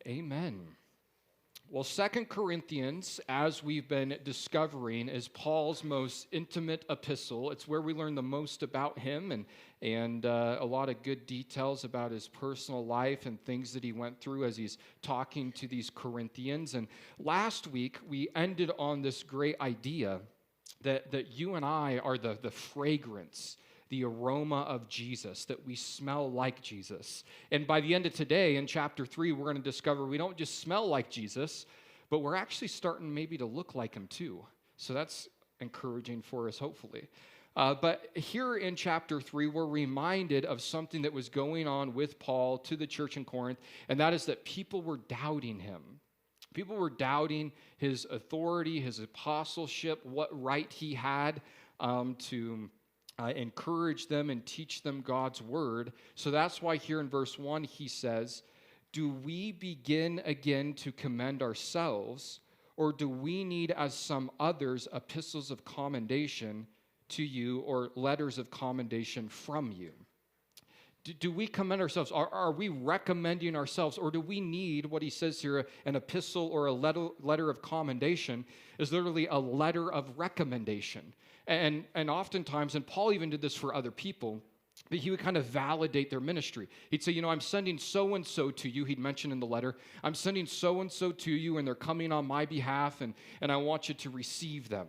Amen. Well, Second Corinthians, as we've been discovering, is Paul's most intimate epistle. It's where we learn the most about him and a lot of good details about his personal life and things that he went through as he's talking to these Corinthians. And last week, we ended on this great idea that you and I are the fragrance, the aroma of Jesus, that we smell like Jesus. And by the end of today, in chapter 3, we're going to discover we don't just smell like Jesus, but we're actually starting maybe to look like him too. So that's encouraging for us, hopefully. But here in chapter 3, we're reminded of something that was going on with Paul to the church in Corinth, and that is that people were doubting him. People were doubting his authority, his apostleship, what right he had to encourage them and teach them God's word. So that's why here in verse 1 he says, "Do we begin again to commend ourselves, or do we need, as some others, epistles of commendation to you or letters of commendation from you?" Do we commend ourselves? Are we recommending ourselves, or do we need, what he says here, an epistle or a letter of commendation is literally a letter of recommendation. And oftentimes, and Paul even did this for other people, but he would kind of validate their ministry. He'd say, I'm sending so-and-so to you. He'd mention in the letter, I'm sending so-and-so to you, and they're coming on my behalf, and I want you to receive them.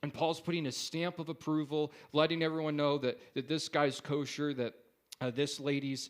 And Paul's putting a stamp of approval, letting everyone know that this guy's kosher, that this lady's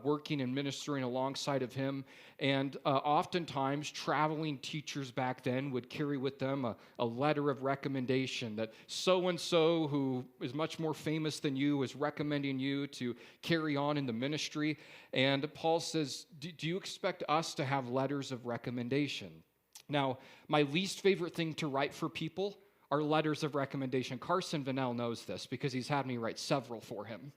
working and ministering alongside of him. And oftentimes, traveling teachers back then would carry with them a letter of recommendation that so-and-so, who is much more famous than you, is recommending you to carry on in the ministry. And Paul says, do you expect us to have letters of recommendation? Now, my least favorite thing to write for people are letters of recommendation. Carson Vanell knows this because he's had me write several for him.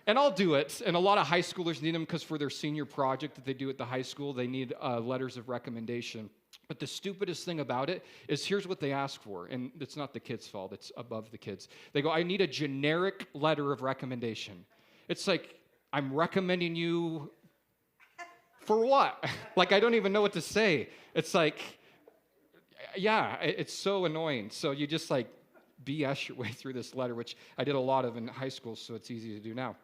And I'll do it, and a lot of high schoolers need them because for their senior project that they do at the high school, they need letters of recommendation. But the stupidest thing about it is here's what they ask for, and it's not the kids' fault, it's above the kids. They go, I need a generic letter of recommendation. It's like, I'm recommending you for what? Like, I don't even know what to say. It's like, yeah, it's so annoying. So you just like BS your way through this letter, which I did a lot of in high school, so it's easy to do now.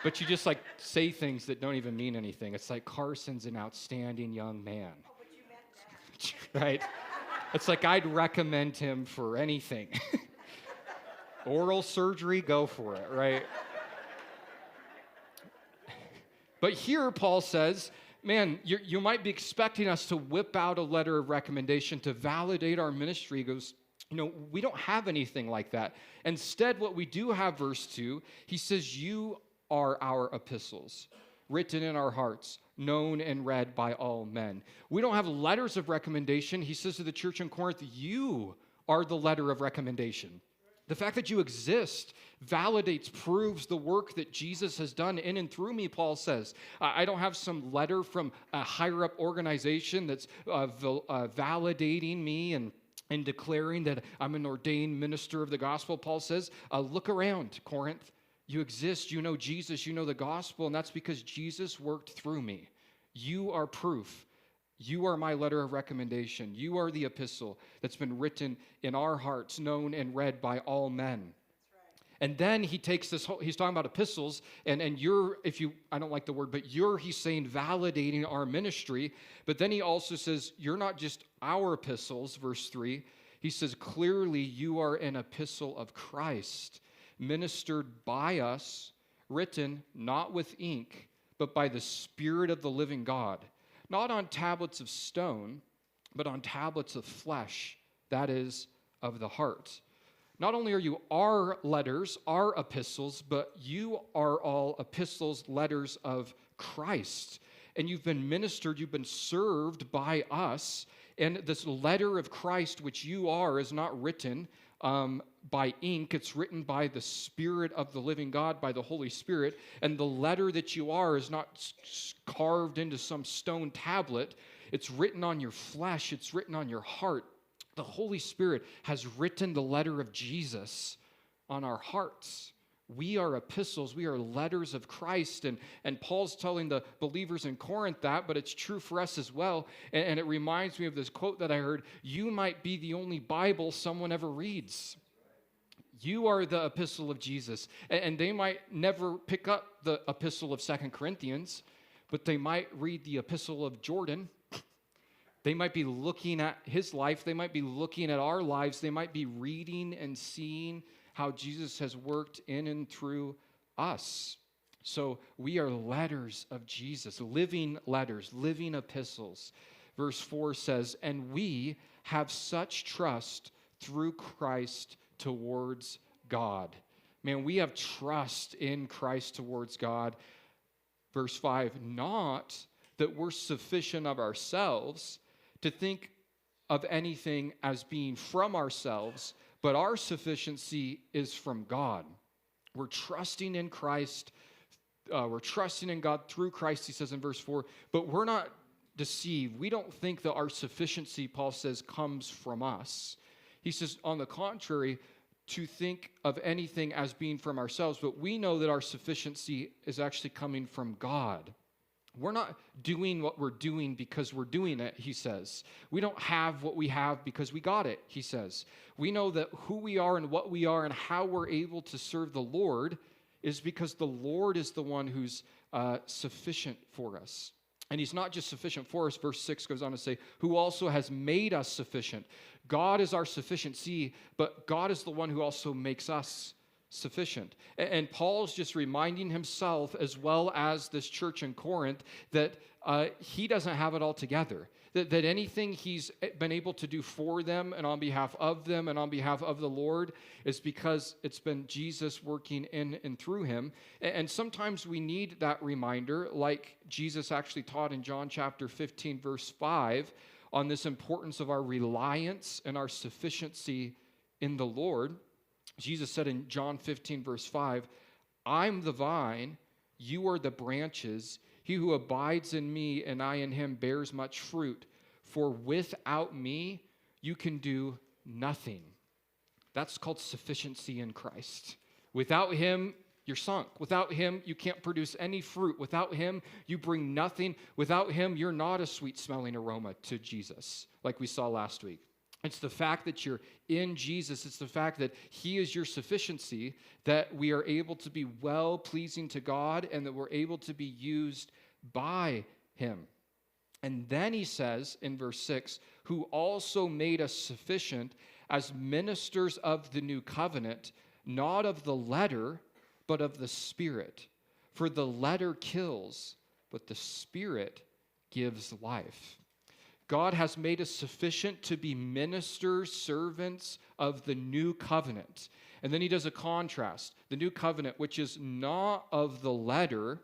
But you just like say things that don't even mean anything. It's like, Carson's an outstanding young man. Oh, but you meant that. Right? It's like, I'd recommend him for anything. Oral surgery, go for it, right? But here Paul says, man, you might be expecting us to whip out a letter of recommendation to validate our ministry. He goes, we don't have anything like that. Instead, what we do have, verse 2, he says, you are our epistles, written in our hearts, known and read by all men. We don't have letters of recommendation. He says to the church in Corinth, you are the letter of recommendation. The fact that you exist validates, proves the work that Jesus has done in and through me, Paul says. I don't have some letter from a higher-up organization that's validating me and declaring that I'm an ordained minister of the gospel. Paul says, look around, Corinth. You exist, you know Jesus, you know the gospel, and that's because Jesus worked through me. You are proof. You are my letter of recommendation. You are the epistle that's been written in our hearts, known and read by all men. And then he takes this whole, he's talking about epistles, and you're, I don't like the word, but he's saying validating our ministry. But then he also says, you're not just our epistles, verse 3. He says, clearly you are an epistle of Christ, ministered by us, written not with ink, but by the Spirit of the living God, not on tablets of stone, but on tablets of flesh, that is, of the heart. Not only are you our letters, our epistles, but you are all epistles, letters of Christ. And you've been ministered, you've been served by us. And this letter of Christ, which you are, is not written by ink. It's written by the Spirit of the living God, by the Holy Spirit. And the letter that you are is not carved into some stone tablet. It's written on your flesh. It's written on your heart. The Holy Spirit has written the letter of Jesus on our hearts. We are epistles. We are letters of Christ. And Paul's telling the believers in Corinth that, but it's true for us as well. And it reminds me of this quote that I heard: you might be the only Bible someone ever reads. You are the epistle of Jesus. And they might never pick up the epistle of 2 Corinthians, but they might read the epistle of Jordan. They might be looking at his life. They might be looking at our lives. They might be reading and seeing how Jesus has worked in and through us. So we are letters of Jesus, living letters, living epistles. Verse 4 says, and we have such trust through Christ towards God. Man, we have trust in Christ towards God. Verse 5, not that we're sufficient of ourselves to think of anything as being from ourselves, but our sufficiency is from God. We're trusting in Christ. We're trusting in God through Christ, he says in verse 4, but we're not deceived. We don't think that our sufficiency, Paul says, comes from us. He says, on the contrary, to think of anything as being from ourselves, but we know that our sufficiency is actually coming from God. We're not doing what we're doing because we're doing it, he says. We don't have what we have because we got it, he says. We know that who we are and what we are and how we're able to serve the Lord is because the Lord is the one who's sufficient for us. And he's not just sufficient for us. Verse 6 goes on to say, who also has made us sufficient. God is our sufficiency, but God is the one who also makes us sufficient. And Paul's just reminding himself, as well as this church in Corinth, that he doesn't have it all together. That anything he's been able to do for them and on behalf of them and on behalf of the Lord is because it's been Jesus working in and through him. And sometimes we need that reminder, like Jesus actually taught in John chapter 15, verse 5, on this importance of our reliance and our sufficiency in the Lord. Jesus said in John 15, verse 5, I'm the vine, you are the branches. He who abides in me and I in him bears much fruit. For without me, you can do nothing. That's called sufficiency in Christ. Without him, you're sunk. Without him, you can't produce any fruit. Without him, you bring nothing. Without him, you're not a sweet-smelling aroma to Jesus, like we saw last week. It's the fact that you're in Jesus. It's the fact that he is your sufficiency, that we are able to be well-pleasing to God and that we're able to be used by him. And then he says in verse 6, who also made us sufficient as ministers of the new covenant, not of the letter, but of the Spirit. For the letter kills, but the Spirit gives life. God has made us sufficient to be ministers, servants of the new covenant. And then he does a contrast. The new covenant, which is not of the letter,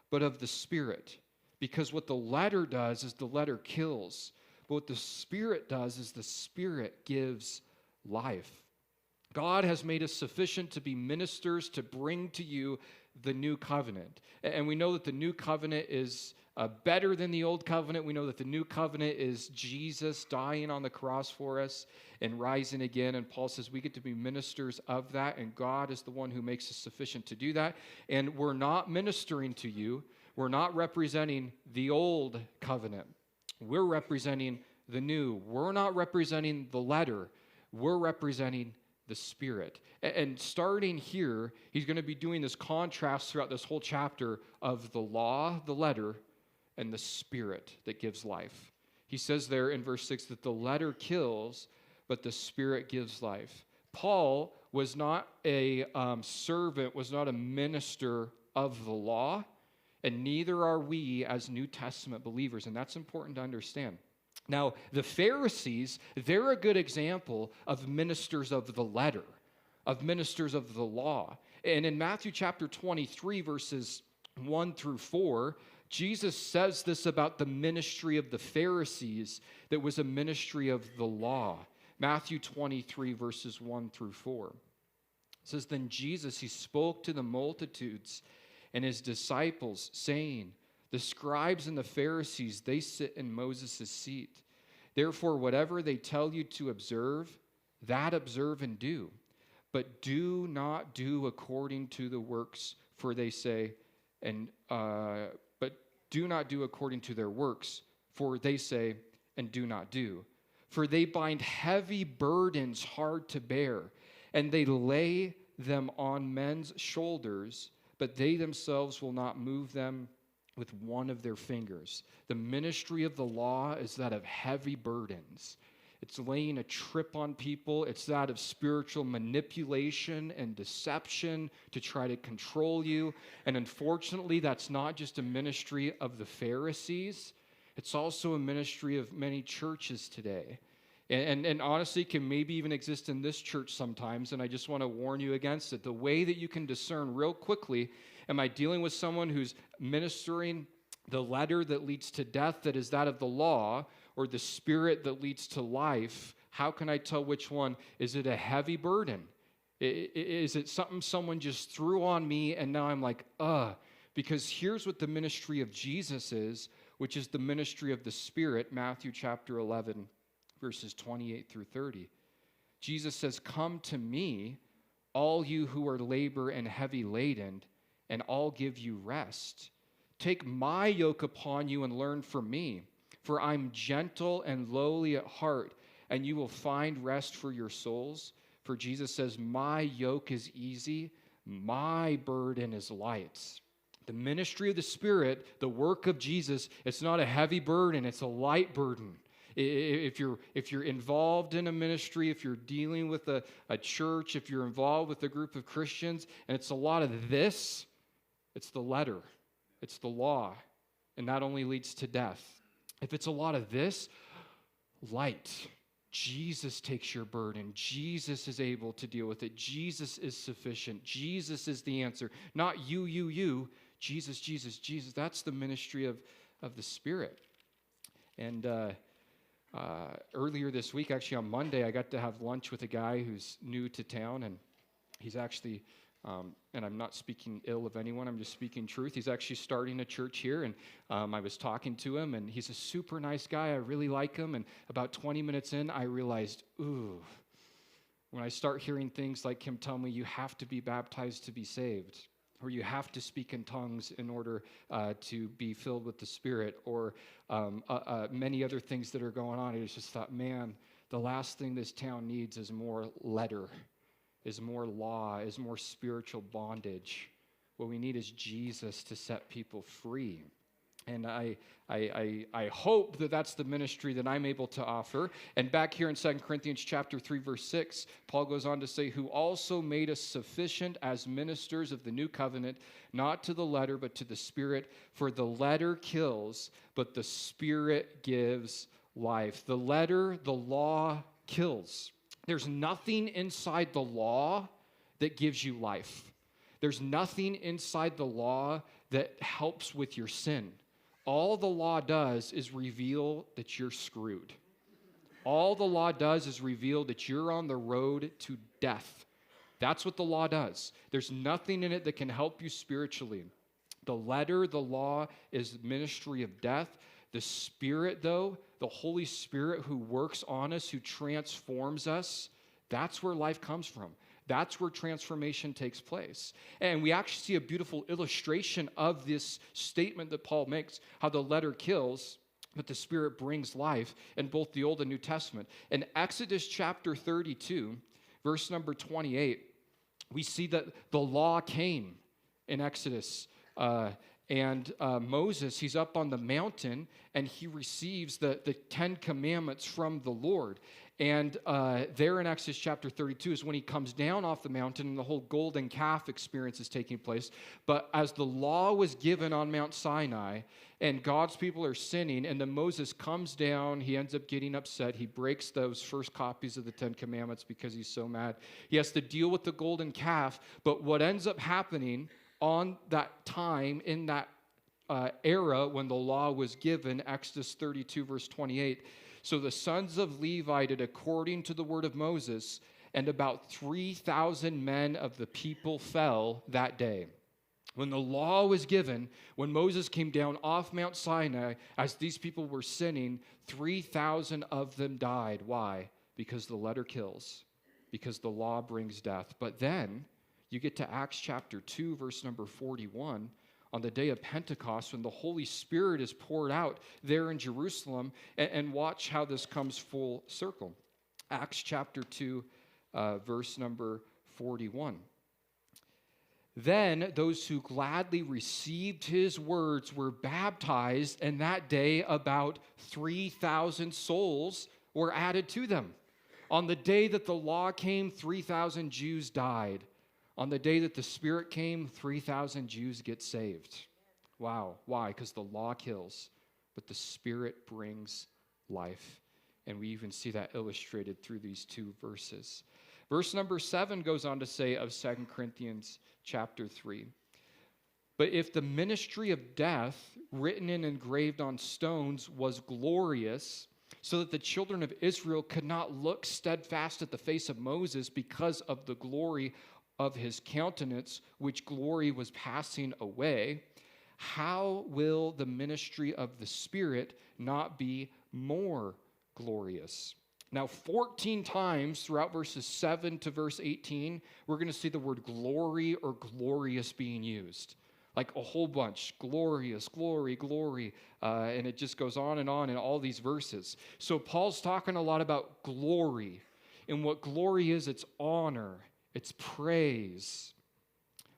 but of the Spirit. Because what the letter does is the letter kills. But what the Spirit does is the Spirit gives life. God has made us sufficient to be ministers to bring to you the new covenant. And we know that the new covenant is better than the old covenant. We know that the new covenant is Jesus dying on the cross for us and rising again. And Paul says we get to be ministers of that, and God is the one who makes us sufficient to do that. And we're not ministering to you. We're not representing the old covenant. We're representing the new. We're not representing the letter. We're representing the Spirit. And starting here, he's going to be doing this contrast throughout this whole chapter of the law, the letter, and the Spirit that gives life. He says there in verse 6 that the letter kills, but the Spirit gives life. Paul was not a servant, was not a minister of the law, and neither are we as New Testament believers, and that's important to understand. Now, the Pharisees, they're a good example of ministers of the letter, of ministers of the law. And in Matthew chapter 23, verses 1 through 4, Jesus says this about the ministry of the Pharisees that was a ministry of the law. Matthew 23, verses 1 through 4. It says, then Jesus, he spoke to the multitudes and his disciples, saying, the scribes and the Pharisees, they sit in Moses' seat. Therefore, whatever they tell you to observe, that observe and do. but do not do according to the works, for they say, but do not do according to their works, for they say, and do not do. For they bind heavy burdens hard to bear, and they lay them on men's shoulders, but they themselves will not move them with one of their fingers. The ministry of the law is that of heavy burdens. It's laying a trip on people. It's that of spiritual manipulation and deception to try to control you. And unfortunately, that's not just a ministry of the Pharisees. It's also a ministry of many churches today. And honestly, can maybe even exist in this church sometimes, and I just want to warn you against it. The way that you can discern real quickly, am I dealing with someone who's ministering the letter that leads to death, that is that of the law, or the spirit that leads to life? How can I tell which one? Is it a heavy burden? Is it something someone just threw on me, and now I'm like, Because here's what the ministry of Jesus is, which is the ministry of the Spirit, Matthew chapter 11, verses 28 through 30. Jesus says, "Come to me, all you who are labor and heavy laden, and I'll give you rest. Take my yoke upon you and learn from me, for I'm gentle and lowly at heart, and you will find rest for your souls." For Jesus says, "My yoke is easy, my burden is light." The ministry of the Spirit, the work of Jesus, it's not a heavy burden, it's a light burden. If you're involved in a ministry, if you're dealing with a church, if you're involved with a group of Christians, and it's a lot of this, it's the letter, it's the law, and that only leads to death. If it's a lot of this, light. Jesus takes your burden. Jesus is able to deal with it. Jesus is sufficient. Jesus is the answer. Not you. Jesus, Jesus, Jesus. That's the ministry of the Spirit. And earlier this week, actually on Monday, I got to have lunch with a guy who's new to town, and he's actually, and I'm not speaking ill of anyone, I'm just speaking truth. He's actually starting a church here, and I was talking to him, and he's a super nice guy. I really like him, and about 20 minutes in, I realized, when I start hearing things like him tell me, you have to be baptized to be saved, or you have to speak in tongues in order to be filled with the Spirit, or many other things that are going on. I just thought, man, the last thing this town needs is more letter, is more law, is more spiritual bondage. What we need is Jesus to set people free. And I hope that that's the ministry that I'm able to offer. And back here in 2 Corinthians chapter 3, verse 6, Paul goes on to say, "Who also made us sufficient as ministers of the new covenant, not to the letter, but to the Spirit. For the letter kills, but the Spirit gives life." The letter, the law, kills. There's nothing inside the law that gives you life. There's nothing inside the law that helps with your sin. All the law does is reveal that you're screwed. All the law does is reveal that you're on the road to death. That's what the law does. There's nothing in it that can help you spiritually. The letter, the law, is ministry of death. The Spirit, though, the Holy Spirit who works on us, who transforms us, that's where life comes from. That's where transformation takes place. And we actually see a beautiful illustration of this statement that Paul makes, how the letter kills, but the Spirit brings life in both the Old and New Testament. In Exodus chapter 32, verse number 28, we see that the law came in Exodus. And Moses, he's up on the mountain, and he receives the 10 commandments from the Lord. And there in Exodus chapter 32 is when he comes down off the mountain, and the whole golden calf experience is taking place. But as the law was given on Mount Sinai, and God's people are sinning, and then Moses comes down, he ends up getting upset. He breaks those first copies of the 10 commandments because he's so mad. He has to deal with the golden calf. But what ends up happening on that time, in that era when the law was given, Exodus 32, verse 28, "So the sons of Levi did according to the word of Moses, and about 3,000 men of the people fell that day." When the law was given, when Moses came down off Mount Sinai, as these people were sinning, 3,000 of them died. Why? Because the letter kills. because the law brings death. But then you get to Acts chapter 2, verse number 41, on the day of Pentecost when the Holy Spirit is poured out there in Jerusalem, and watch how this comes full circle. Acts chapter 2, verse number 41. Then those who gladly received his words were baptized, and that day about 3,000 souls were added to them. On the day that the law came, 3,000 Jews died. On the day that the Spirit came, 3,000 Jews get saved. Wow. Why? Because the law kills, but the Spirit brings life. And we even see that illustrated through these two verses. Verse number 7 goes on to say of 2 Corinthians chapter 3, but if the ministry of death, written and engraved on stones, was glorious, so that the children of Israel could not look steadfast at the face of Moses because of the glory of his countenance, which glory was passing away, how will the ministry of the Spirit not be more glorious? Now, 14 times throughout verses 7 to verse 18, we're going to see the word glory or glorious being used. Like a whole bunch. Glorious, glory, glory. And it just goes on in all these verses. So Paul's talking a lot about glory. And what glory is, it's honor. It's praise.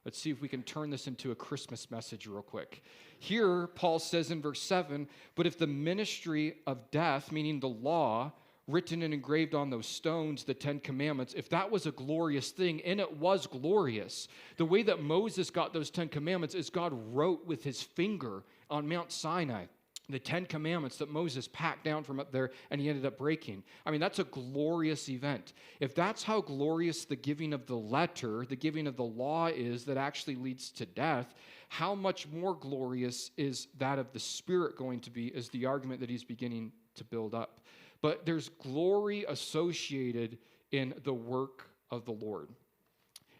Let's see if we can turn this into a Christmas message real quick. Here, Paul says in verse 7, but if the ministry of death, meaning the law, written and engraved on those stones, the 10 Commandments, if that was a glorious thing, and it was glorious, the way that Moses got those 10 Commandments is God wrote with his finger on Mount Sinai the 10 Commandments that Moses packed down from up there and he ended up breaking. I mean, that's a glorious event. If that's how glorious the giving of the letter, the giving of the law is that actually leads to death, how much more glorious is that of the Spirit going to be, is the argument that he's beginning to build up. But there's glory associated in the work of the Lord.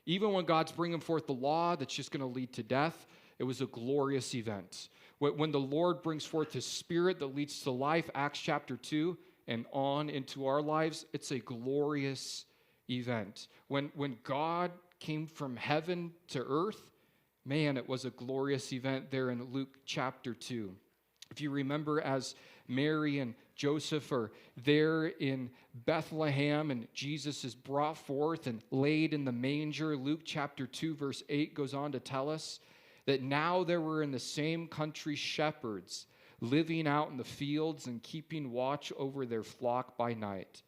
Even when God's bringing forth the law that's just going to lead to death, it was a glorious event. When the Lord brings forth his Spirit that leads to life, Acts chapter 2, and on into our lives, it's a glorious event. When God came from heaven to earth, man, it was a glorious event there in Luke chapter 2. If you remember, as Mary and Joseph are there in Bethlehem and Jesus is brought forth and laid in the manger, Luke chapter 2 verse 8 goes on to tell us that now there were in the same country shepherds living out in the fields and keeping watch over their flock by night.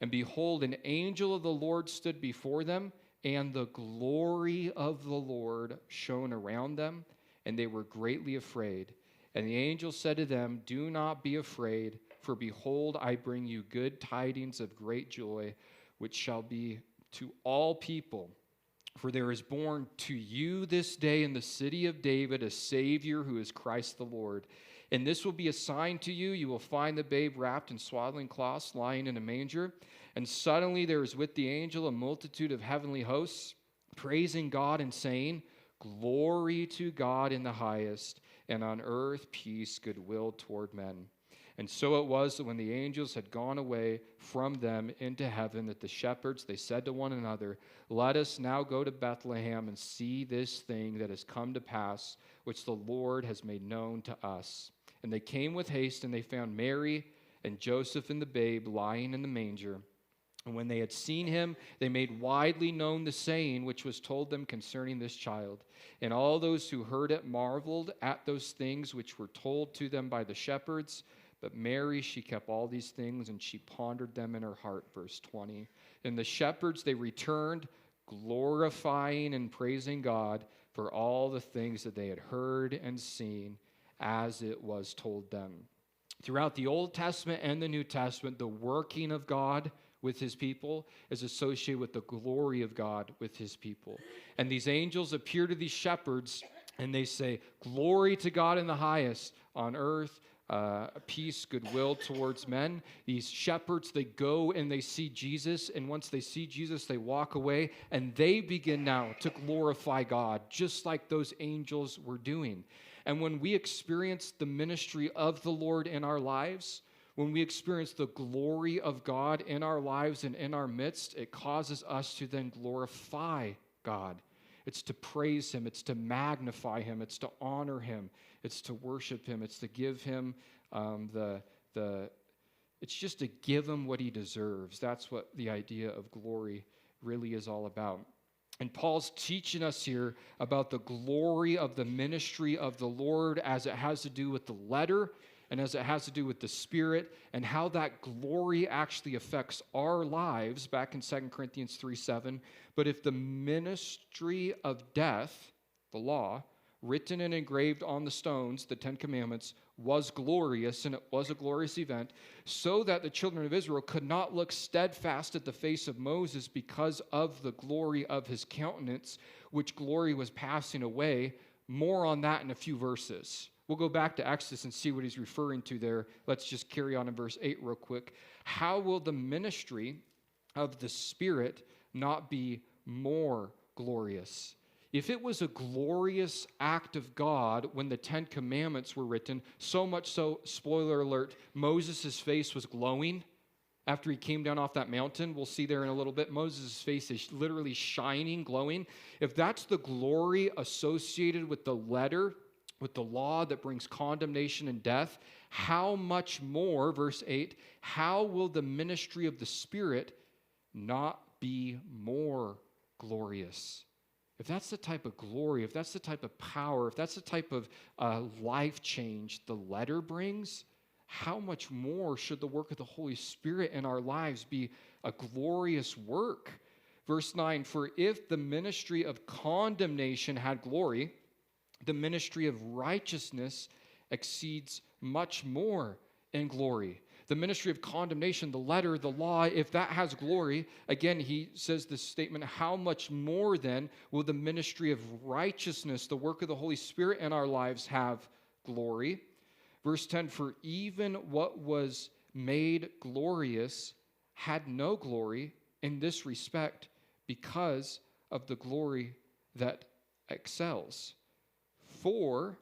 And behold, an angel of the Lord stood before them, and the glory of the Lord shone around them, and they were greatly afraid. And the angel said to them, do not be afraid, for behold, I bring you good tidings of great joy, which shall be to all people. For there is born to you this day in the city of David a Savior who is Christ the Lord. And this will be a sign to you. You will find the babe wrapped in swaddling cloths, lying in a manger. And suddenly there is with the angel a multitude of heavenly hosts, praising God and saying, glory to God in the highest, and on earth peace, goodwill toward men. And so it was that when the angels had gone away from them into heaven, that the shepherds, they said to one another, let us now go to Bethlehem and see this thing that has come to pass, which the Lord has made known to us. And they came with haste, and they found Mary and Joseph and the babe lying in the manger. And when they had seen him, they made widely known the saying which was told them concerning this child. And all those who heard it marveled at those things which were told to them by the shepherds. But Mary, she kept all these things, and she pondered them in her heart. Verse 20. And the shepherds, they returned, glorifying and praising God for all the things that they had heard and seen as it was told them. Throughout the Old Testament and the New Testament, the working of God with his people is associated with the glory of God with his people. And these angels appear to these shepherds, and they say, glory to God in the highest, on earth, peace, goodwill towards men. These shepherds, they go and they see Jesus, and once they see Jesus, they walk away, and they begin now to glorify God, just like those angels were doing. And when we experience the ministry of the Lord in our lives, When we experience the glory of God in our lives and in our midst, it causes us to then glorify God. It's to praise him. It's to magnify him. It's to honor him. It's to worship him. It's to give him it's just to give him what he deserves. That's what the idea of glory really is all about. And Paul's teaching us here about the glory of the ministry of the Lord as it has to do with the letter and as it has to do with the Spirit, and how that glory actually affects our lives, back in 2 Corinthians 3:7. But if the ministry of death, the law, written and engraved on the stones, the Ten Commandments, was glorious, and it was a glorious event, so that the children of Israel could not look steadfast at the face of Moses because of the glory of his countenance, which glory was passing away. More on that in a few verses. We'll go back to Exodus and see what he's referring to there. Let's just carry on in verse 8 real quick. How will the ministry of the Spirit not be more glorious? If it was a glorious act of God when the Ten Commandments were written, so much so, spoiler alert, Moses' face was glowing after he came down off that mountain. We'll see there in a little bit. Moses' face is literally shining, glowing. If that's the glory associated with the letter, with the law that brings condemnation and death, how much more, verse 8, how will the ministry of the Spirit not be more glorious? If that's the type of glory, if that's the type of power, if that's the type of life change the letter brings, how much more should the work of the Holy Spirit in our lives be a glorious work? Verse 9, for if the ministry of condemnation had glory, the ministry of righteousness exceeds much more in glory. The ministry of condemnation, the letter, the law, if that has glory, again, he says this statement, how much more then will the ministry of righteousness, the work of the Holy Spirit in our lives, have glory? Verse 10, for even what was made glorious had no glory in this respect because of the glory that excels. For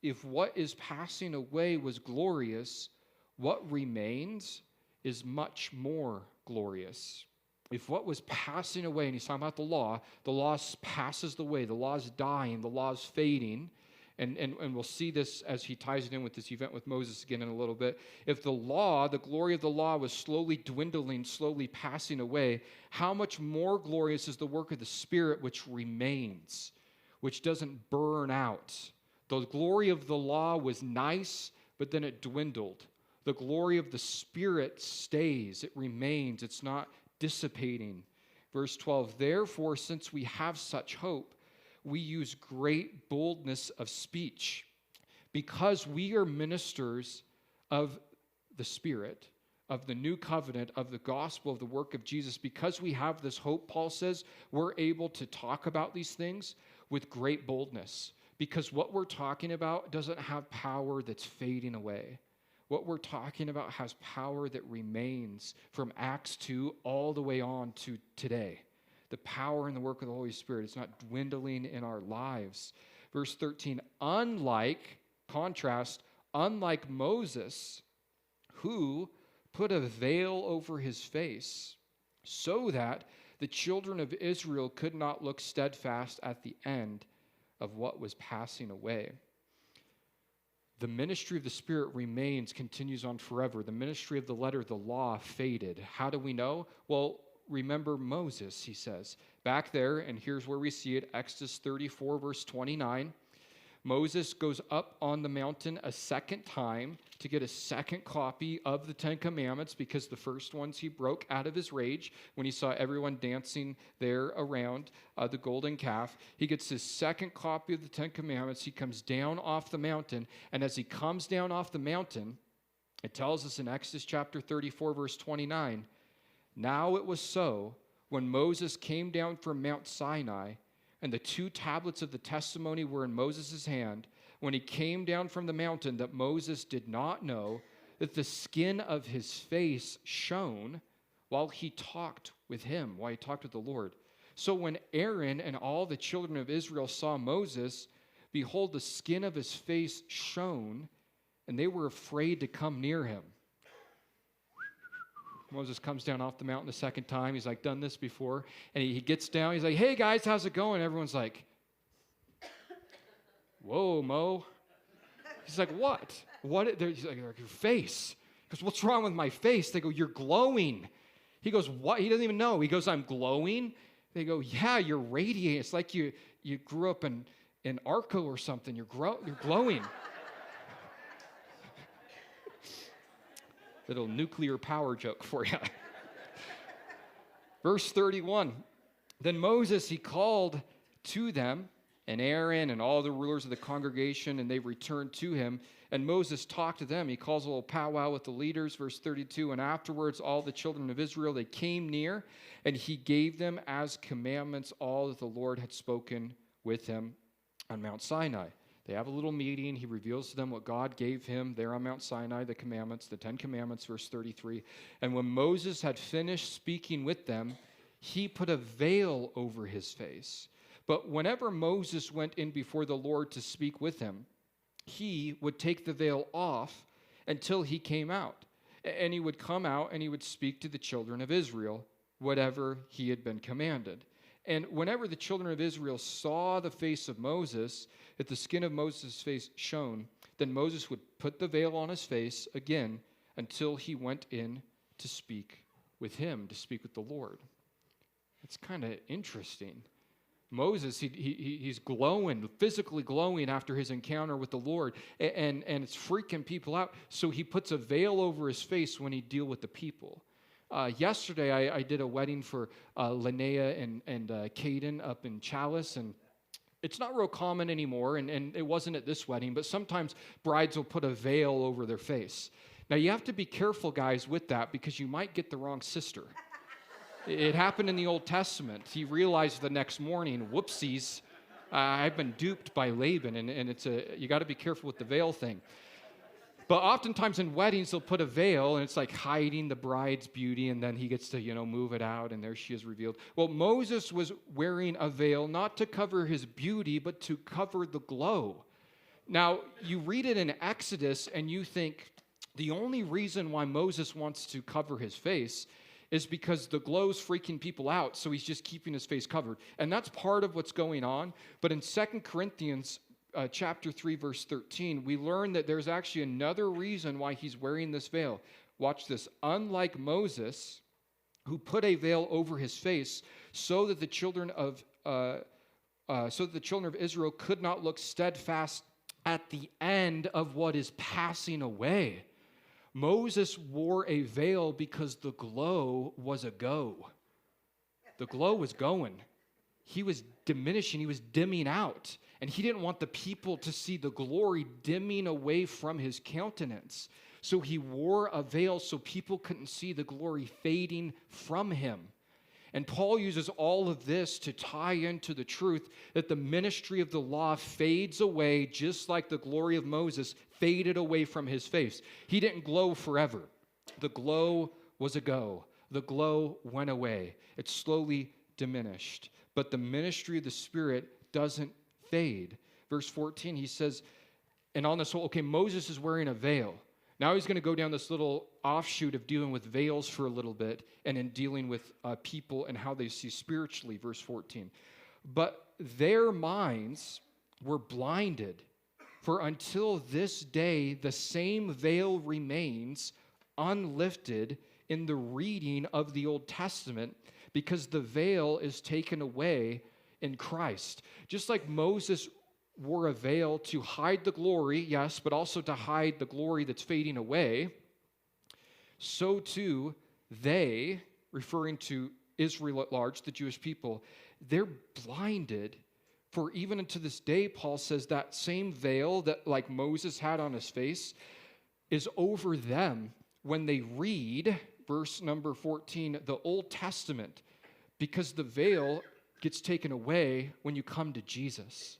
if what is passing away was glorious, what remains is much more glorious. If what was passing away, and he's talking about the law passes away, the law is dying, the law is fading, and we'll see this as he ties it in with this event with Moses again in a little bit. If the law, the glory of the law was slowly dwindling, slowly passing away, how much more glorious is the work of the Spirit which remains, which doesn't burn out. The glory of the law was nice, but then it dwindled. The glory of the Spirit stays, it remains, it's not dissipating. Verse 12, therefore, since we have such hope, we use great boldness of speech, because we are ministers of the Spirit, of the new covenant, of the gospel, of the work of Jesus. Because we have this hope, Paul says, we're able to talk about these things with great boldness, because what we're talking about doesn't have power that's fading away. What we're talking about has power that remains from Acts 2 all the way on to today. The power and the work of the Holy Spirit is not dwindling in our lives. Verse 13, unlike Moses, who put a veil over his face, so that the children of Israel could not look steadfast at the end of what was passing away. The ministry of the Spirit remains, continues on forever. The ministry of the letter, the law, faded. How do we know? Well, remember Moses, he says. Back there, and here's where we see it, Exodus 34, verse 29. Moses goes up on the mountain a second time to get a second copy of the Ten Commandments, because the first ones he broke out of his rage when he saw everyone dancing there around the golden calf. He gets his second copy of the Ten Commandments. He comes down off the mountain, and as he comes down off the mountain, it tells us in Exodus chapter 34, verse 29, now it was so, when Moses came down from Mount Sinai, and the 2 tablets of the testimony were in Moses' hand, when he came down from the mountain, that Moses did not know that the skin of his face shone while he talked with him, while he talked with the Lord. So when Aaron and all the children of Israel saw Moses, behold, the skin of his face shone, and they were afraid to come near him. Moses comes down off the mountain the second time. He's like, done this before. And he gets down. He's like, hey, guys, how's it going? Everyone's like, whoa, Mo. He's like, what? He's like, your face. He goes, what's wrong with my face? They go, you're glowing. He goes, what? He doesn't even know. He goes, I'm glowing? They go, yeah, you're radiating. It's like you grew up in Arco or something. You're glowing. Little nuclear power joke for you. Verse 31, then Moses, he called to them, and Aaron and all the rulers of the congregation, and they returned to him. And Moses talked to them. He calls a little powwow with the leaders. Verse 32, and afterwards all the children of Israel, they came near, and he gave them as commandments all that the Lord had spoken with him on Mount Sinai. They have a little meeting. He reveals to them what God gave him there on Mount Sinai, the commandments, the 10 commandments, verse 33. And when Moses had finished speaking with them, he put a veil over his face. But whenever Moses went in before the Lord to speak with him, he would take the veil off until he came out. And he would come out and he would speak to the children of Israel, whatever he had been commanded. And whenever the children of Israel saw the face of Moses, that the skin of Moses' face shone, then Moses would put the veil on his face again until he went in to speak with him, to speak with the Lord. It's kind of interesting. Moses, he's glowing, physically glowing after his encounter with the Lord, and it's freaking people out. So he puts a veil over his face when he deal with the people. Yesterday, I did a wedding for Linnea and Caden up in Chalice, and it's not real common anymore, and it wasn't at this wedding, but sometimes brides will put a veil over their face. Now, you have to be careful, guys, with that, because you might get the wrong sister. It happened in the Old Testament. He realized the next morning, whoopsies, I've been duped by Laban, and you got to be careful with the veil thing. But oftentimes in weddings, they'll put a veil, and it's like hiding the bride's beauty, and then he gets to, move it out, and there she is revealed. Well, Moses was wearing a veil not to cover his beauty, but to cover the glow. Now, you read it in Exodus, and you think the only reason why Moses wants to cover his face is because the glow's freaking people out, so he's just keeping his face covered. And that's part of what's going on. But in 2 Corinthians chapter 3, verse 13, we learn that there's actually another reason why he's wearing this veil. Watch this. Unlike Moses, who put a veil over his face so that the children of Israel could not look steadfast at the end of what is passing away. Moses wore a veil because the glow was a go. The glow was going. He was diminishing. He was dimming out. And he didn't want the people to see the glory dimming away from his countenance. So he wore a veil so people couldn't see the glory fading from him. And Paul uses all of this to tie into the truth that the ministry of the law fades away just like the glory of Moses faded away from his face. He didn't glow forever. The glow was a go. The glow went away. It slowly diminished. But the ministry of the Spirit doesn't fade. Verse 14, he says, and on this whole, Moses is wearing a veil. Now he's going to go down this little offshoot of dealing with veils for a little bit and in dealing with people and how they see spiritually, verse 14. But their minds were blinded, for until this day the same veil remains unlifted in the reading of the Old Testament, because the veil is taken away in Christ. Just like Moses wore a veil to hide the glory, yes, but also to hide the glory that's fading away, so too they, referring to Israel at large, the Jewish people, they're blinded. For even unto this day, Paul says, that same veil that like Moses had on his face is over them when they read, verse number 14, the Old Testament, because the veil gets taken away when you come to Jesus.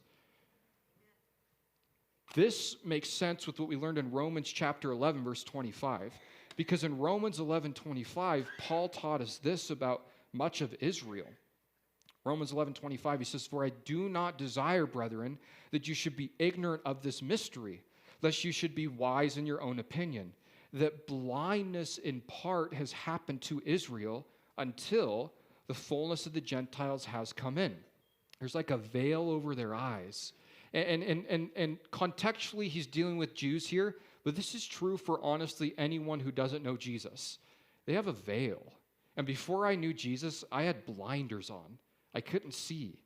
This makes sense with what we learned in Romans chapter 11, verse 25, because in Romans 11:25, Paul taught us this about much of Israel. Romans 11:25, he says, for I do not desire, brethren, that you should be ignorant of this mystery, lest you should be wise in your own opinion, that blindness in part has happened to Israel until the fullness of the Gentiles has come in. There's like a veil over their eyes. And contextually, he's dealing with Jews here, but this is true for honestly anyone who doesn't know Jesus. They have a veil. And before I knew Jesus, I had blinders on. I couldn't see.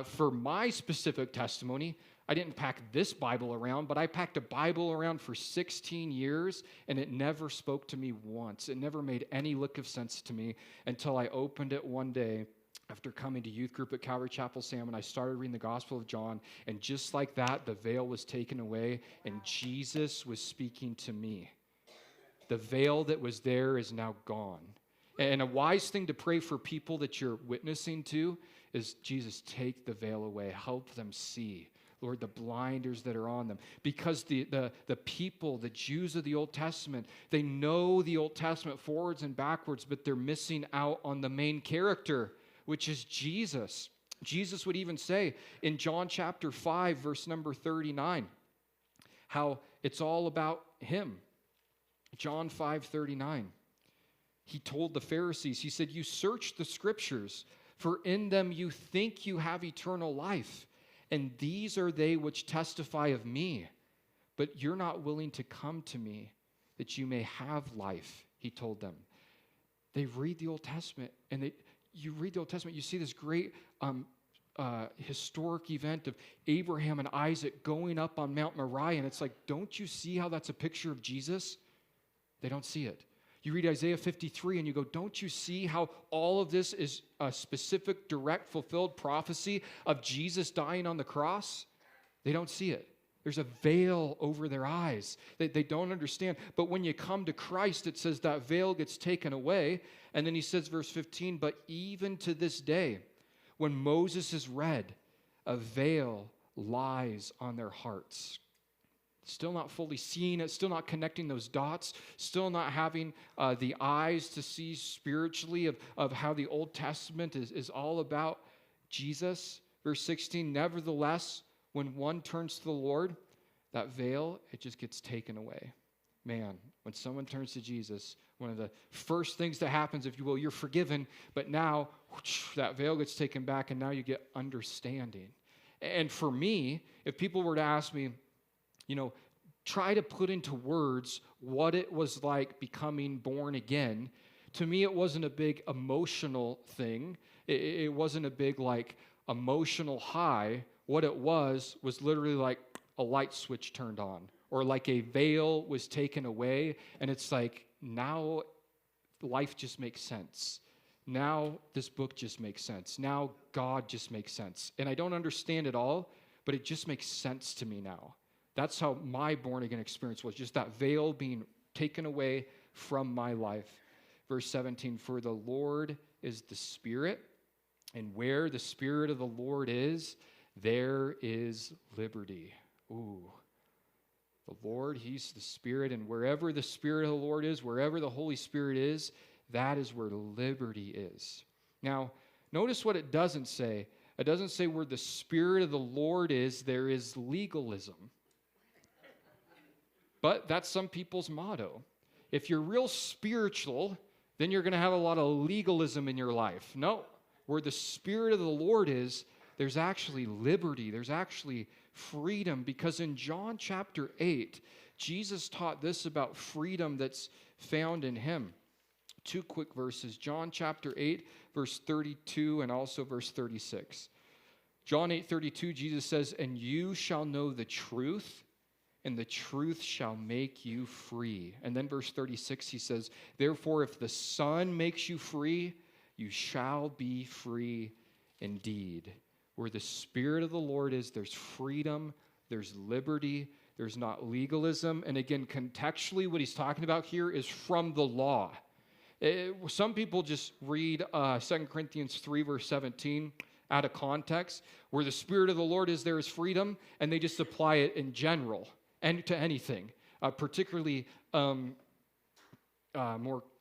For my specific testimony, I didn't pack this Bible around, but I packed a Bible around for 16 years, and it never spoke to me once. It never made any lick of sense to me until I opened it one day after coming to youth group at Calvary Chapel Salmon. I started reading the Gospel of John, and just like that, the veil was taken away, and Jesus was speaking to me. The veil that was there is now gone. And a wise thing to pray for people that you're witnessing to is, Jesus, take the veil away. Help them see, Lord, the blinders that are on them. Because the people, the Jews of the Old Testament, they know the Old Testament forwards and backwards, but they're missing out on the main character, which is Jesus. Jesus would even say in John chapter 5, verse number 39, how it's all about him. John 5:39. He told the Pharisees, he said, you search the scriptures, for in them you think you have eternal life, and these are they which testify of me. But you're not willing to come to me that you may have life, he told them. They read the Old Testament, and you read the Old Testament, you see this great historic event of Abraham and Isaac going up on Mount Moriah, and it's like, don't you see how that's a picture of Jesus? They don't see it. You read Isaiah 53 and you go, don't you see how all of this is a specific, direct, fulfilled prophecy of Jesus dying on the cross? They don't see it. There's a veil over their eyes. They don't understand. But when you come to Christ, it says that veil gets taken away. And then he says, verse 15, but even to this day, when Moses is read, a veil lies on their hearts. Still not fully seeing it, still not connecting those dots, still not having the eyes to see spiritually of how the Old Testament is all about Jesus. Verse 16, nevertheless, when one turns to the Lord, that veil, it just gets taken away. Man, when someone turns to Jesus, one of the first things that happens, if you will, you're forgiven, but now that veil gets taken back and now you get understanding. And for me, if people were to ask me, try to put into words what it was like becoming born again. To me, it wasn't a big emotional thing. It wasn't a big, emotional high. What it was literally like a light switch turned on, or like a veil was taken away, and it's like, now life just makes sense. Now this book just makes sense. Now God just makes sense. And I don't understand it all, but it just makes sense to me now. That's how my born-again experience was, just that veil being taken away from my life. Verse 17, for the Lord is the Spirit, and where the Spirit of the Lord is, there is liberty. Ooh. The Lord, he's the Spirit, and wherever the Spirit of the Lord is, wherever the Holy Spirit is, that is where liberty is. Now, notice what it doesn't say. It doesn't say where the Spirit of the Lord is, there is legalism. But that's some people's motto. If you're real spiritual, then you're going to have a lot of legalism in your life. No, where the Spirit of the Lord is, there's actually liberty. There's actually freedom. Because in John chapter 8, Jesus taught this about freedom that's found in him. Two quick verses. John chapter 8, verse 32, and also verse 36. John 8:32, Jesus says, and you shall know the truth, and the truth shall make you free. And then verse 36, he says, therefore, if the Son makes you free, you shall be free indeed. Where the Spirit of the Lord is, there's freedom, there's liberty, there's not legalism. And again, contextually, what he's talking about here is from the law. Some people just read 2 Corinthians 3, verse 17 out of context. Where the Spirit of the Lord is, there is freedom, and they just apply it in general. And to anything, particularly more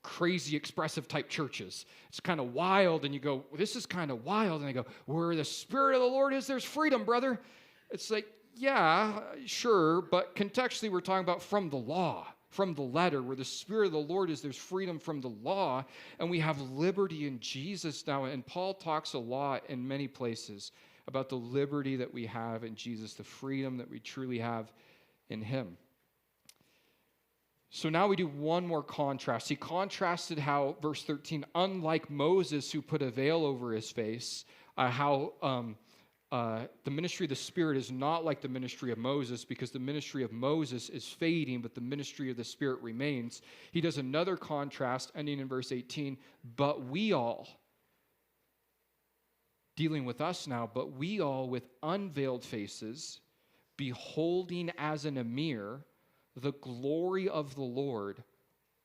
crazy, expressive type churches. It's kind of wild, and you go, well, this is kind of wild. And they go, where the Spirit of the Lord is, there's freedom, brother. It's like, yeah, sure, but contextually we're talking about from the law, from the letter. Where the Spirit of the Lord is, there's freedom from the law, and we have liberty in Jesus now. And Paul talks a lot in many places about the liberty that we have in Jesus, the freedom that we truly have in him. So now we do one more contrast. He contrasted how, verse 13, unlike Moses who put a veil over his face, how the ministry of the Spirit is not like the ministry of Moses, because the ministry of Moses is fading, but the ministry of the Spirit remains. He does another contrast, ending in verse 18, but we all, dealing with us now, but we all with unveiled faces, beholding as in a mirror the glory of the Lord,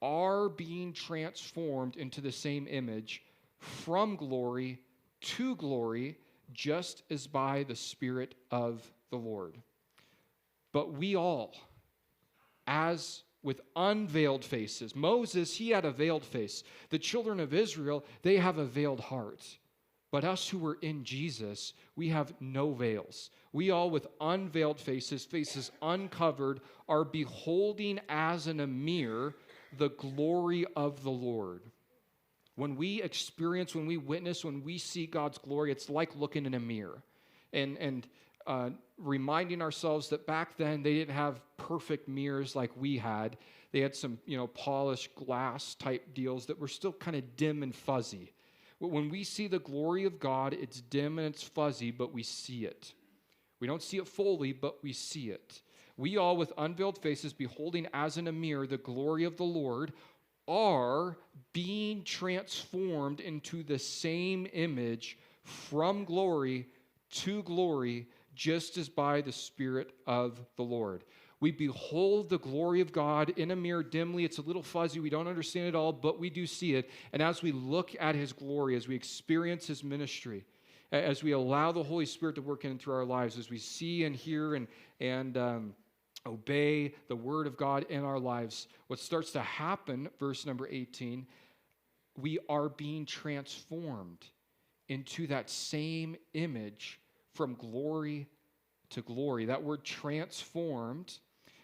are being transformed into the same image from glory to glory, just as by the Spirit of the Lord. But we all, as with unveiled faces. Moses, he had a veiled face. The children of Israel, they have a veiled heart. But us who are in Jesus, we have no veils. We all with unveiled faces, faces uncovered, are beholding as in a mirror the glory of the Lord. When we experience, when we witness, when we see God's glory, it's like looking in a mirror. And reminding ourselves that back then they didn't have perfect mirrors like we had. They had some, polished glass type deals that were still kind of dim and fuzzy. When we see the glory of God, it's dim and it's fuzzy, but we see it. We don't see it fully, but we see it. We all, with unveiled faces, beholding as in a mirror the glory of the Lord, are being transformed into the same image from glory to glory, just as by the Spirit of the Lord. We behold the glory of God in a mirror dimly. It's a little fuzzy. We don't understand it all, but we do see it. And as we look at his glory, as we experience his ministry, as we allow the Holy Spirit to work in and through our lives, as we see and hear and obey the word of God in our lives, what starts to happen, verse number 18, we are being transformed into that same image from glory to glory. That word transformed,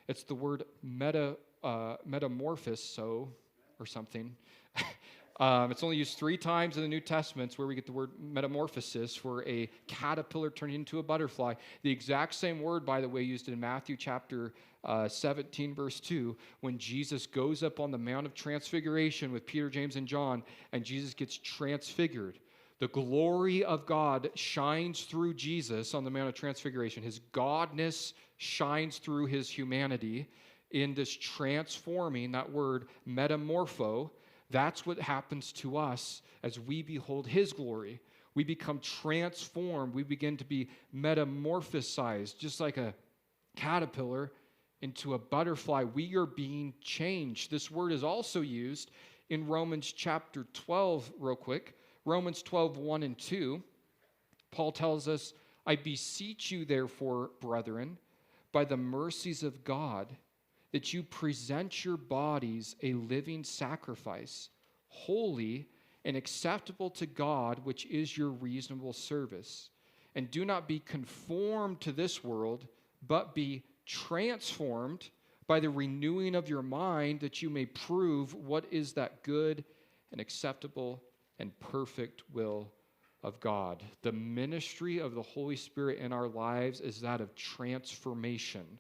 it's the word metamorphoso or something. It's only used 3 times in the New Testament. It's where we get the word metamorphosis, for a caterpillar turning into a butterfly. The exact same word, by the way, used in Matthew chapter 17, verse 2, when Jesus goes up on the Mount of Transfiguration with Peter, James, and John, and Jesus gets transfigured. The glory of God shines through Jesus on the Mount of Transfiguration. His godness shines through his humanity in this transforming, that word metamorpho. That's what happens to us as we behold his glory. We become transformed. We begin to be metamorphosized, just like a caterpillar into a butterfly. We are being changed. This word is also used in Romans chapter 12, real quick. Romans 12, 1 and 2. Paul tells us, I beseech you, therefore, brethren, by the mercies of God, that you present your bodies a living sacrifice, holy and acceptable to God, which is your reasonable service. And do not be conformed to this world, but be transformed by the renewing of your mind, that you may prove what is that good and acceptable and perfect will of God. The ministry of the Holy Spirit in our lives is that of transformation.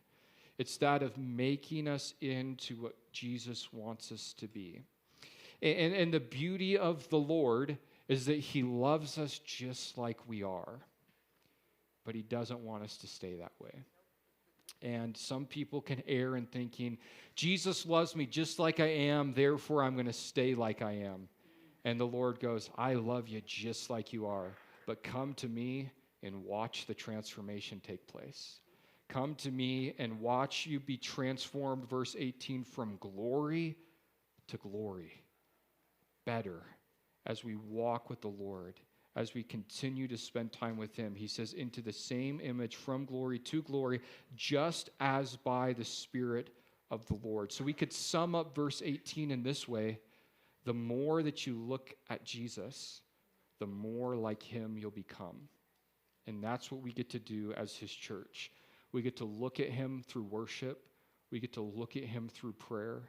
It's that of making us into what Jesus wants us to be. And the beauty of the Lord is that he loves us just like we are, but he doesn't want us to stay that way. And some people can err in thinking, Jesus loves me just like I am, therefore I'm going to stay like I am. And the Lord goes, I love you just like you are, but come to me and watch the transformation take place. Come to me and watch you be transformed, verse 18, from glory to glory. Better as we walk with the Lord, as we continue to spend time with him. He says, into the same image from glory to glory, just as by the Spirit of the Lord. So we could sum up verse 18 in this way. The more that you look at Jesus, the more like him you'll become. And that's what we get to do as his church. We get to look at him through worship. We get to look at him through prayer.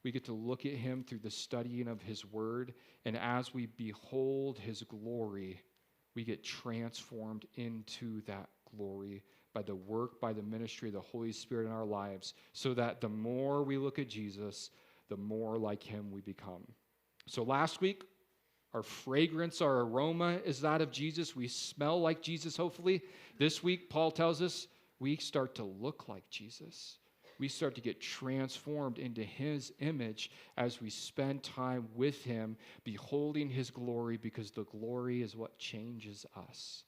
We get to look at him through the studying of his word. And as we behold his glory, we get transformed into that glory by the work, by the ministry of the Holy Spirit in our lives, so that the more we look at Jesus, the more like him we become. So last week, our fragrance, our aroma is that of Jesus. We smell like Jesus, hopefully. This week, Paul tells us, we start to look like Jesus. We start to get transformed into his image as we spend time with him, beholding his glory, because the glory is what changes us.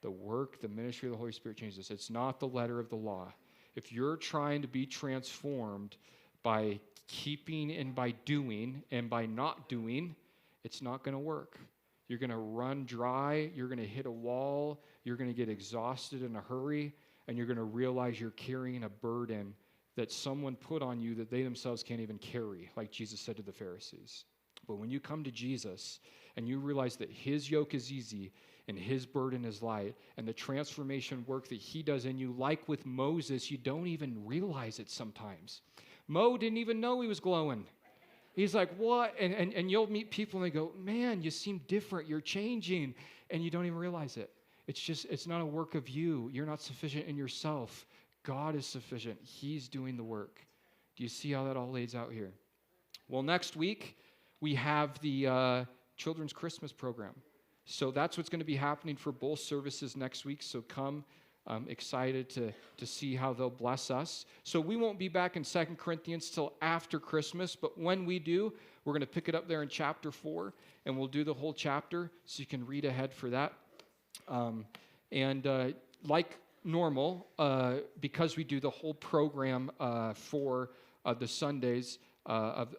The work, the ministry of the Holy Spirit changes us. It's not the letter of the law. If you're trying to be transformed by keeping and by doing and by not doing, it's not going to work. You're going to run dry. You're going to hit a wall. You're going to get exhausted in a hurry, and you're going to realize you're carrying a burden that someone put on you that they themselves can't even carry, like Jesus said to the Pharisees. But when you come to Jesus and you realize that his yoke is easy and his burden is light, and the transformation work that he does in you, like with Moses, you don't even realize it sometimes. Mo didn't even know he was glowing. He's like, what? And you'll meet people and they go, man, you seem different. You're changing. And you don't even realize it. It's not a work of you. You're not sufficient in yourself. God is sufficient. He's doing the work. Do you see how that all lays out here? Well, next week, we have the Children's Christmas program. So that's what's going to be happening for both services next week. So come. I'm excited to see how they'll bless us. So we won't be back in 2 Corinthians till after Christmas, but when we do, we're going to pick it up there in chapter 4, and we'll do the whole chapter so you can read ahead for that. Like normal, because we do the whole program for the Sundays of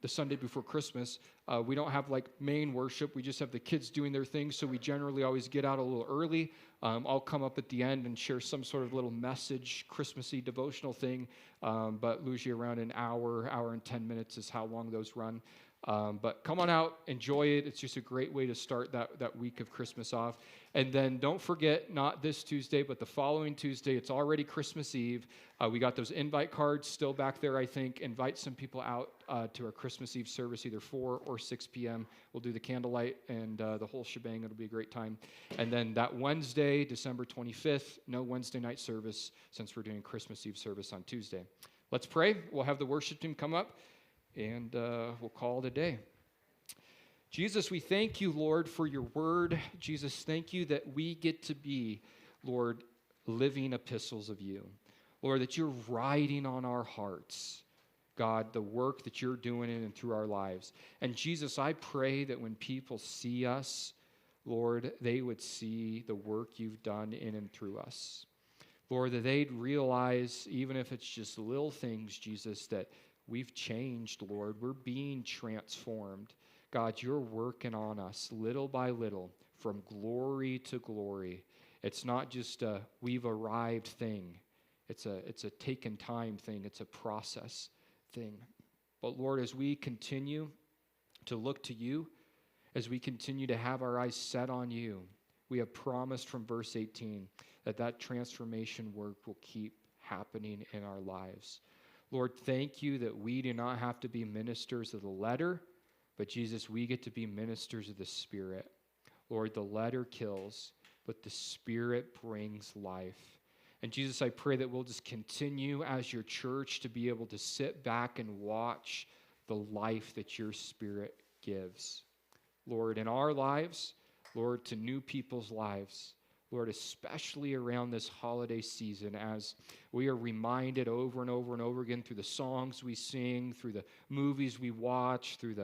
the Sunday before Christmas, we don't have like main worship. We just have the kids doing their thing, so we generally always get out a little early. I'll come up at the end and share some sort of little message, Christmassy devotional thing, but usually around an hour and 10 minutes is how long those run. But come on out, enjoy it. It's just a great way to start that week of Christmas off. And then don't forget, not this Tuesday, but the following Tuesday, it's already Christmas Eve. We got those invite cards still back there, I think. Invite some people out to our Christmas Eve service, either 4 or 6 p.m. We'll do the candlelight and the whole shebang. It'll be a great time. And then that Wednesday, December 25th, no Wednesday night service since we're doing Christmas Eve service on Tuesday. Let's pray. We'll have the worship team come up. And we'll call it a day. Jesus, we thank you, Lord, for your word. Jesus, thank you that we get to be, Lord, living epistles of you. Lord, that you're writing on our hearts, God, the work that you're doing in and through our lives. And Jesus, I pray that when people see us, Lord, they would see the work you've done in and through us. Lord, that they'd realize, even if it's just little things, Jesus, that we've changed, Lord. We're being transformed. God, you're working on us little by little from glory to glory. It's not just a we've arrived thing. It's a taken time thing. It's a process thing. But Lord, as we continue to look to you, as we continue to have our eyes set on you, we have promised from verse 18 that transformation work will keep happening in our lives. Lord, thank you that we do not have to be ministers of the letter, but Jesus, we get to be ministers of the Spirit. Lord, the letter kills, but the Spirit brings life. And Jesus, I pray that we'll just continue as your church to be able to sit back and watch the life that your Spirit gives. Lord, in our lives, Lord, to new people's lives, Lord, especially around this holiday season, as we are reminded over and over and over again through the songs we sing, through the movies we watch, through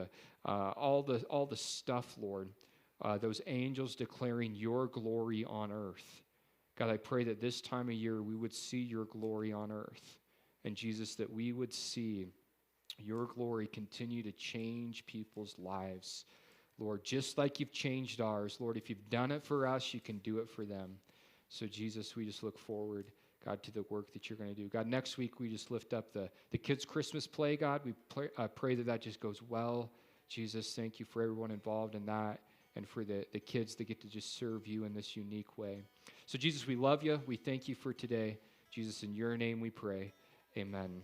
all the stuff, Lord, those angels declaring your glory on earth. God, I pray that this time of year we would see your glory on earth. And Jesus, that we would see your glory continue to change people's lives. Lord, just like you've changed ours, Lord, if you've done it for us, you can do it for them. So, Jesus, we just look forward, God, to the work that you're going to do. God, next week we just lift up the kids' Christmas play, God. We pray that just goes well. Jesus, thank you for everyone involved in that and for the kids that get to just serve you in this unique way. So, Jesus, we love you. We thank you for today. Jesus, in your name we pray. Amen.